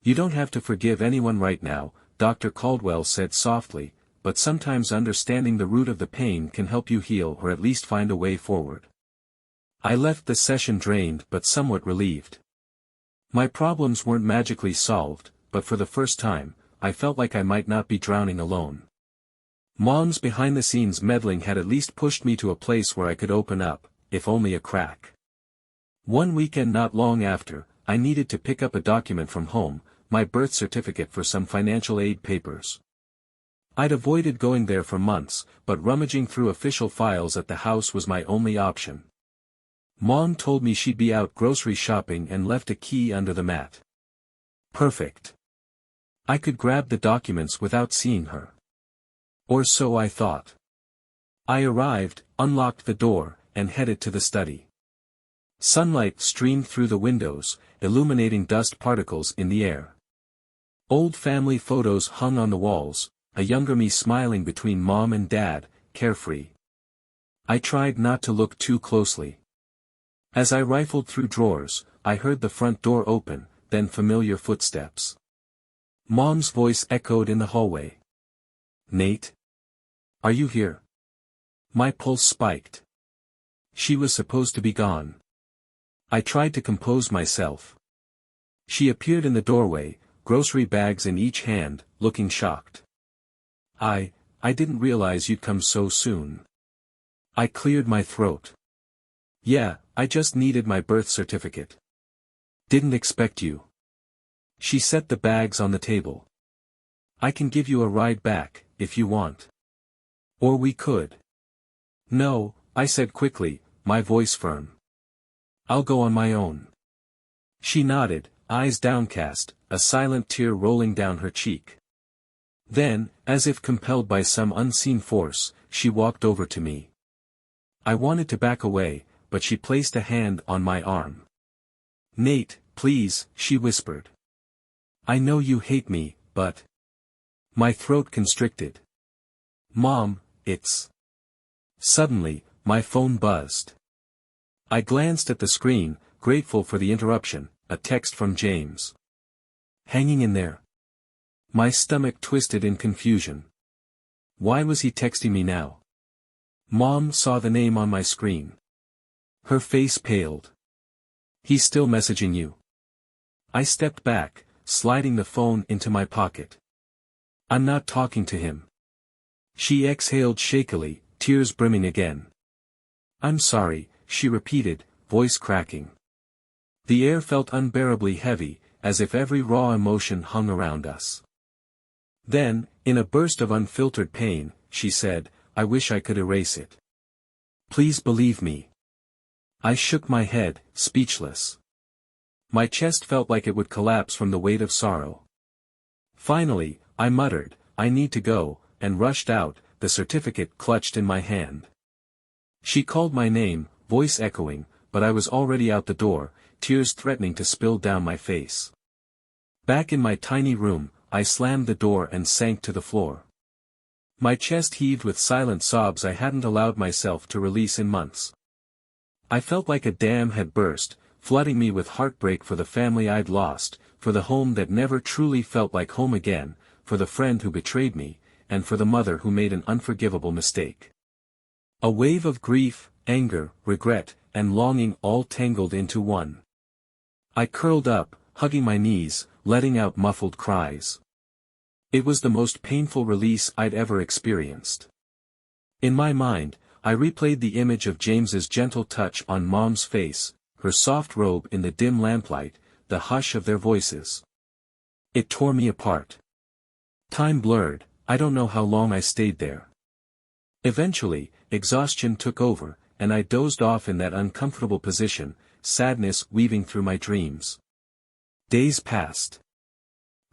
You don't have to forgive anyone right now, Dr. Caldwell said softly, but sometimes understanding the root of the pain can help you heal or at least find a way forward. I left the session drained but somewhat relieved. My problems weren't magically solved, but for the first time, I felt like I might not be drowning alone. Mom's behind-the-scenes meddling had at least pushed me to a place where I could open up, if only a crack. One weekend not long after, I needed to pick up a document from home, my birth certificate for some financial aid papers. I'd avoided going there for months, but rummaging through official files at the house was my only option. Mom told me she'd be out grocery shopping and left a key under the mat. Perfect. I could grab the documents without seeing her. Or so I thought. I arrived, unlocked the door, and headed to the study. Sunlight streamed through the windows, illuminating dust particles in the air. Old family photos hung on the walls, a younger me smiling between Mom and Dad, carefree. I tried not to look too closely. As I rifled through drawers, I heard the front door open, then familiar footsteps. Mom's voice echoed in the hallway. Nate? Are you here? My pulse spiked. She was supposed to be gone. I tried to compose myself. She appeared in the doorway, grocery bags in each hand, looking shocked. I didn't realize you'd come so soon. I cleared my throat. Yeah, I just needed my birth certificate. Didn't expect you. She set the bags on the table. I can give you a ride back, if you want. Or we could. No, I said quickly, my voice firm. I'll go on my own. She nodded, eyes downcast, a silent tear rolling down her cheek. Then, as if compelled by some unseen force, she walked over to me. I wanted to back away, but she placed a hand on my arm. Nate, please, she whispered. I know you hate me, but... My throat constricted. Mom, it's... Suddenly, my phone buzzed. I glanced at the screen, grateful for the interruption, a text from James. Hanging in there. My stomach twisted in confusion. Why was he texting me now? Mom saw the name on my screen. Her face paled. He's still messaging you. I stepped back, sliding the phone into my pocket. I'm not talking to him. She exhaled shakily, tears brimming again. I'm sorry, she repeated, voice cracking. The air felt unbearably heavy, as if every raw emotion hung around us. Then, in a burst of unfiltered pain, she said, I wish I could erase it. Please believe me. I shook my head, speechless. My chest felt like it would collapse from the weight of sorrow. Finally, I muttered, "I need to go," and rushed out, the certificate clutched in my hand. She called my name, voice echoing, but I was already out the door, tears threatening to spill down my face. Back in my tiny room, I slammed the door and sank to the floor. My chest heaved with silent sobs I hadn't allowed myself to release in months. I felt like a dam had burst, flooding me with heartbreak for the family I'd lost, for the home that never truly felt like home again, for the friend who betrayed me, and for the mother who made an unforgivable mistake. A wave of grief, anger, regret, and longing all tangled into one. I curled up, hugging my knees, letting out muffled cries. It was the most painful release I'd ever experienced. In my mind, I replayed the image of James's gentle touch on Mom's face, her soft robe in the dim lamplight, the hush of their voices. It tore me apart. Time blurred, I don't know how long I stayed there. Eventually, exhaustion took over, and I dozed off in that uncomfortable position, sadness weaving through my dreams. Days passed.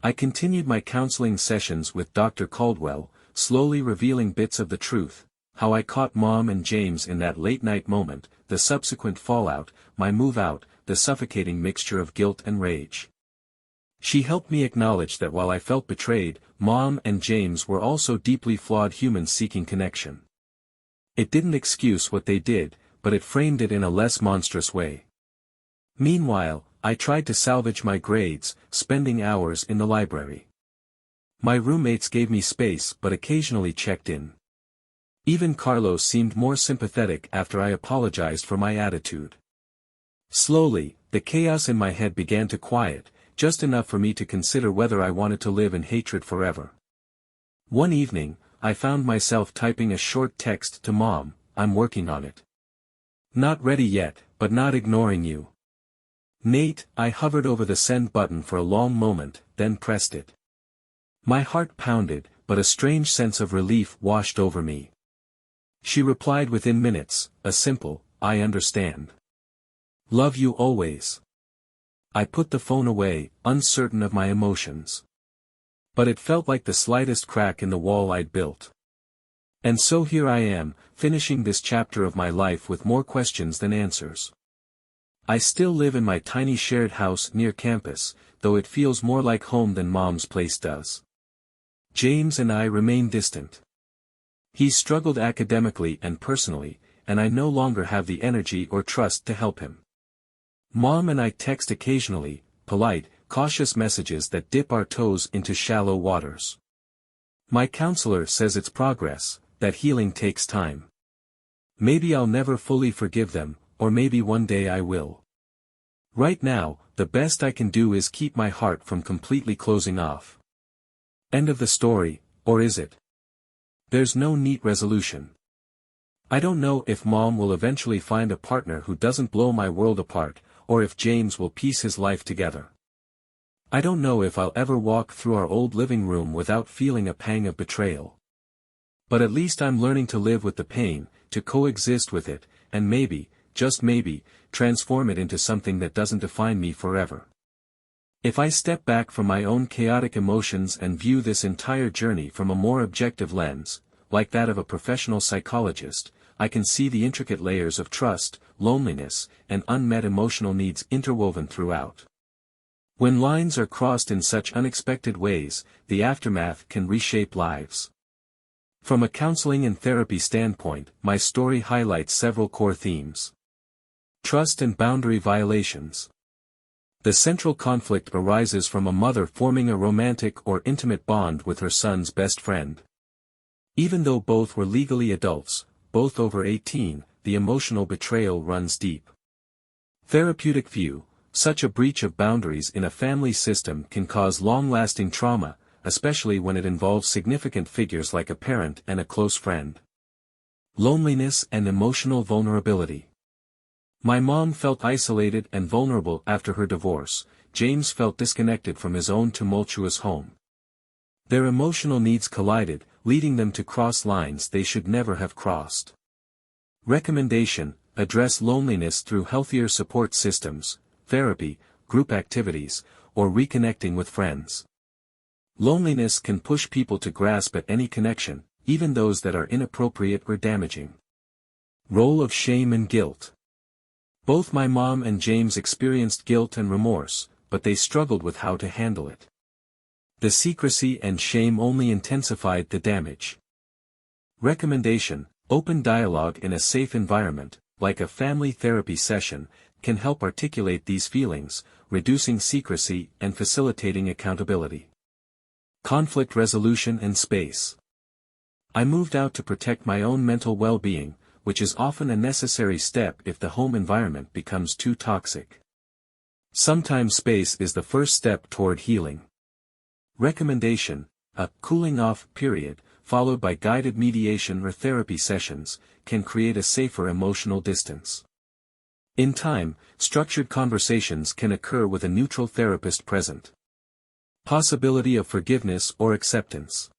I continued my counseling sessions with Dr. Caldwell, slowly revealing bits of the truth, how I caught Mom and James in that late-night moment, the subsequent fallout, my move out, the suffocating mixture of guilt and rage. She helped me acknowledge that while I felt betrayed, Mom and James were also deeply flawed humans seeking connection. It didn't excuse what they did, but it framed it in a less monstrous way. Meanwhile, I tried to salvage my grades, spending hours in the library. My roommates gave me space but occasionally checked in. Even Carlos seemed more sympathetic after I apologized for my attitude. Slowly, the chaos in my head began to quiet, just enough for me to consider whether I wanted to live in hatred forever. One evening, I found myself typing a short text to Mom, "I'm working on it. Not ready yet, but not ignoring you. Nate." I hovered over the send button for a long moment, then pressed it. My heart pounded, but a strange sense of relief washed over me. She replied within minutes, a simple, "I understand. Love you always." I put the phone away, uncertain of my emotions. But it felt like the slightest crack in the wall I'd built. And so here I am, finishing this chapter of my life with more questions than answers. I still live in my tiny shared house near campus, though it feels more like home than Mom's place does. James and I remain distant. He's struggled academically and personally, and I no longer have the energy or trust to help him. Mom and I text occasionally, polite, cautious messages that dip our toes into shallow waters. My counselor says it's progress, that healing takes time. Maybe I'll never fully forgive them, or maybe one day I will. Right now, the best I can do is keep my heart from completely closing off. End of the story, or is it? There's no neat resolution. I don't know if Mom will eventually find a partner who doesn't blow my world apart, or if James will piece his life together. I don't know if I'll ever walk through our old living room without feeling a pang of betrayal. But at least I'm learning to live with the pain, to coexist with it, and maybe, just maybe, transform it into something that doesn't define me forever. If I step back from my own chaotic emotions and view this entire journey from a more objective lens, like that of a professional psychologist, I can see the intricate layers of trust, loneliness, and unmet emotional needs interwoven throughout. When lines are crossed in such unexpected ways, the aftermath can reshape lives. From a counseling and therapy standpoint, my story highlights several core themes. Trust and boundary violations. The central conflict arises from a mother forming a romantic or intimate bond with her son's best friend. Even though both were legally adults, both over 18, the emotional betrayal runs deep. Therapeutic view. Such a breach of boundaries in a family system can cause long-lasting trauma, especially when it involves significant figures like a parent and a close friend. Loneliness and emotional vulnerability. My mom felt isolated and vulnerable after her divorce. James felt disconnected from his own tumultuous home. Their emotional needs collided, leading them to cross lines they should never have crossed. Recommendation: address loneliness through healthier support systems, therapy, group activities, or reconnecting with friends. Loneliness can push people to grasp at any connection, even those that are inappropriate or damaging. Role of shame and guilt. Both my mom and James experienced guilt and remorse, but they struggled with how to handle it. The secrecy and shame only intensified the damage. Recommendation: open dialogue in a safe environment, like a family therapy session, can help articulate these feelings, reducing secrecy and facilitating accountability. Conflict resolution and space. I moved out to protect my own mental well-being, which is often a necessary step if the home environment becomes too toxic. Sometimes space is the first step toward healing. Recommendation: a cooling-off period, followed by guided mediation or therapy sessions, can create a safer emotional distance. In time, structured conversations can occur with a neutral therapist present. Possibility of forgiveness or acceptance.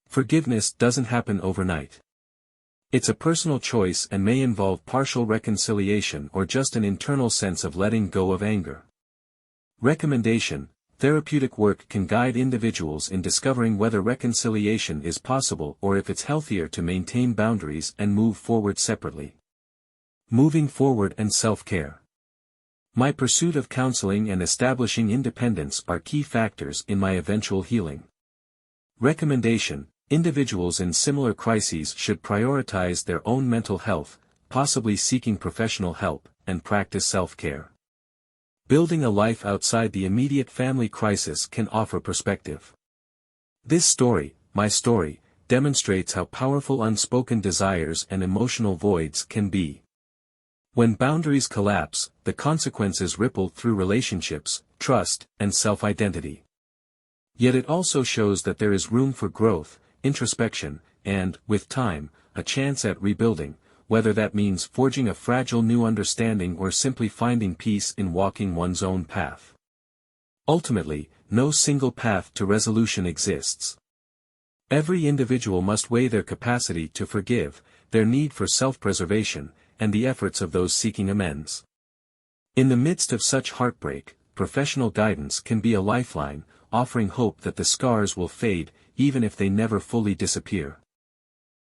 Forgiveness doesn't happen overnight. It's a personal choice and may involve partial reconciliation or just an internal sense of letting go of anger. Recommendation: therapeutic work can guide individuals in discovering whether reconciliation is possible or if it's healthier to maintain boundaries and move forward separately. Moving forward and self-care. My pursuit of counseling and establishing independence are key factors in my eventual healing. Recommendation: individuals in similar crises should prioritize their own mental health, possibly seeking professional help, and practice self-care. Building a life outside the immediate family crisis can offer perspective. This story, my story, demonstrates how powerful unspoken desires and emotional voids can be. When boundaries collapse, the consequences ripple through relationships, trust, and self-identity. Yet it also shows that there is room for growth, introspection, and, with time, a chance at rebuilding, whether that means forging a fragile new understanding or simply finding peace in walking one's own path. Ultimately, no single path to resolution exists. Every individual must weigh their capacity to forgive, their need for self-preservation, and the efforts of those seeking amends. In the midst of such heartbreak, professional guidance can be a lifeline, offering hope that the scars will fade, even if they never fully disappear.